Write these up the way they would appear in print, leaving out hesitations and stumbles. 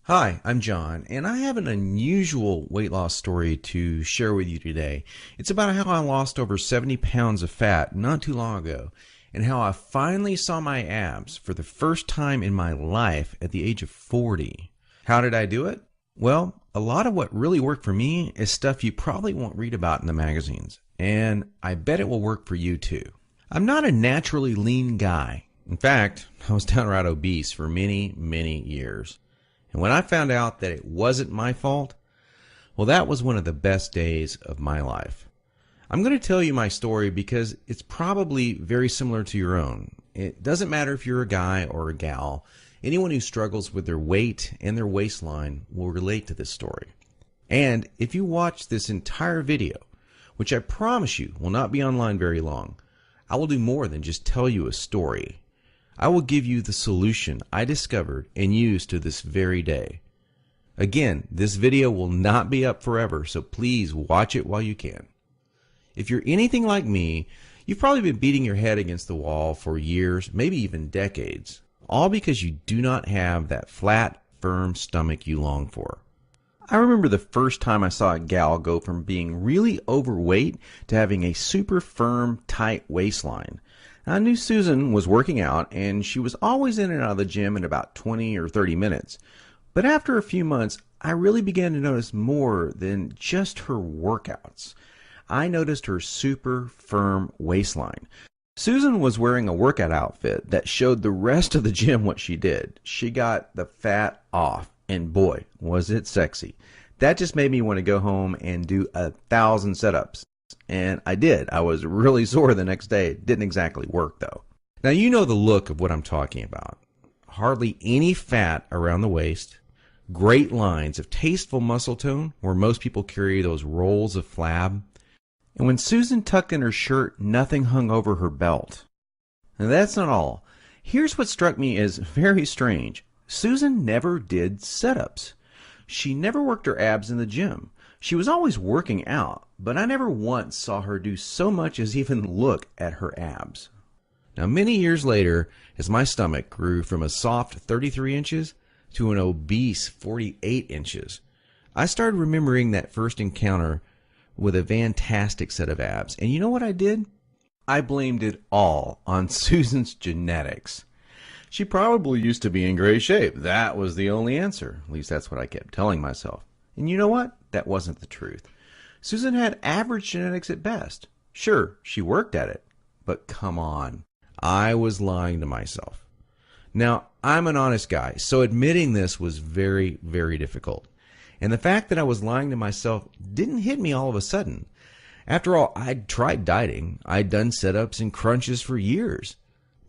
Hi, I'm John, and I have an unusual weight loss story to share with you today. It's about how I lost over 70 pounds of fat not too long ago, and how I finally saw my abs for the first time in my life at the age of 40. How did I do it? Well, a lot of what really worked for me is stuff you probably won't read about in the magazines, and I bet it will work for you too. I'm not a naturally lean guy. In fact, I was downright obese for many years. And when I found out that it wasn't my fault, well, that was one of the best days of my life. I'm going to tell you my story because it's probably very similar to your own. It doesn't matter if you're a guy or a gal. Anyone who struggles with their weight and their waistline will relate to this story. And if you watch this entire video, which I promise you will not be online very long, I will do more than just tell you a story. I will give you the solution I discovered and use to this very day. Again, this video will not be up forever, so please watch it while you can. If you're anything like me, you've probably been beating your head against the wall for years, maybe even decades, all because you do not have that flat, firm stomach you long for. I remember the first time I saw a gal go from being really overweight to having a super firm, tight waistline. I knew Susan was working out, and she was always in and out of the gym in about 20 or 30 minutes. But after a few months, I really began to notice more than just her workouts. I noticed her super firm waistline. Susan was wearing a workout outfit that showed the rest of the gym what she did. She got the fat off, and boy, was it sexy. That just made me want to go home and do 1,000 setups. And I did. I was really sore the next day. It didn't exactly work, though. Now, you know the look of what I'm talking about. Hardly any fat around the waist, great lines of tasteful muscle tone where most people carry those rolls of flab. And when Susan tucked in her shirt, nothing hung over her belt. And that's not all. Here's what struck me as very strange. Susan never did setups. She never worked her abs in the gym. She was always working out, but I never once saw her do so much as even look at her abs. Now, many years later, as my stomach grew from a soft 33 inches to an obese 48 inches, I started remembering that first encounter with a fantastic set of abs. And you know what I did? I blamed it all on Susan's genetics. She probably used to be in great shape. That was the only answer. At least that's what I kept telling myself. And you know what? That wasn't the truth. Susan had average genetics at best. Sure, she worked at it. But come on. I was lying to myself. Now, I'm an honest guy, so admitting this was very difficult. And the fact that I was lying to myself didn't hit me all of a sudden. After all, I'd tried dieting. I'd done sit-ups and crunches for years.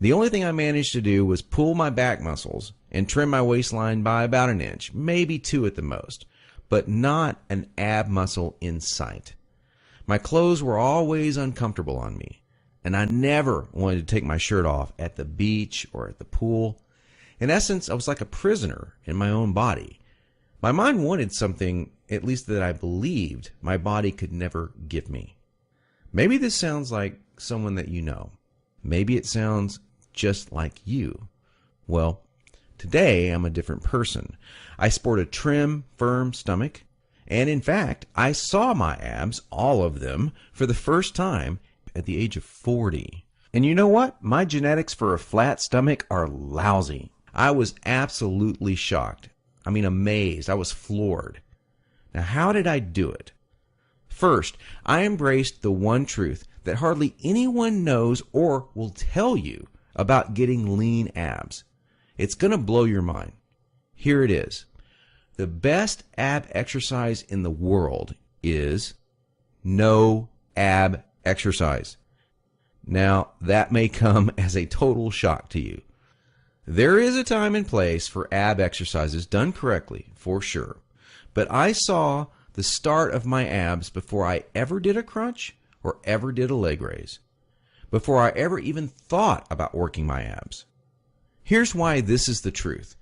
The only thing I managed to do was pull my back muscles and trim my waistline by about an inch, maybe 2 at the most, but not an ab muscle in sight. My clothes were always uncomfortable on me, and I never wanted to take my shirt off at the beach or at the pool. In essence, I was like a prisoner in my own body. My mind wanted something, at least that I believed, my body could never give me. Maybe this sounds like someone that you know. Maybe it sounds just like you. Well, today I'm a different person. I sport a trim, firm stomach, and in fact, I saw my abs, all of them, for the first time at the age of 40. And you know what? My genetics for a flat stomach are lousy. I was absolutely shocked. I mean, amazed. I was floored. Now, how did I do it? First, I embraced the one truth that hardly anyone knows or will tell you about getting lean abs. It's going to blow your mind. Here it is. The best ab exercise in the world is no ab exercise. Now, that may come as a total shock to you. There is a time and place for ab exercises done correctly, for sure. But I saw the start of my abs before I ever did a crunch or ever did a leg raise, before I ever even thought about working my abs. Here's why this is the truth.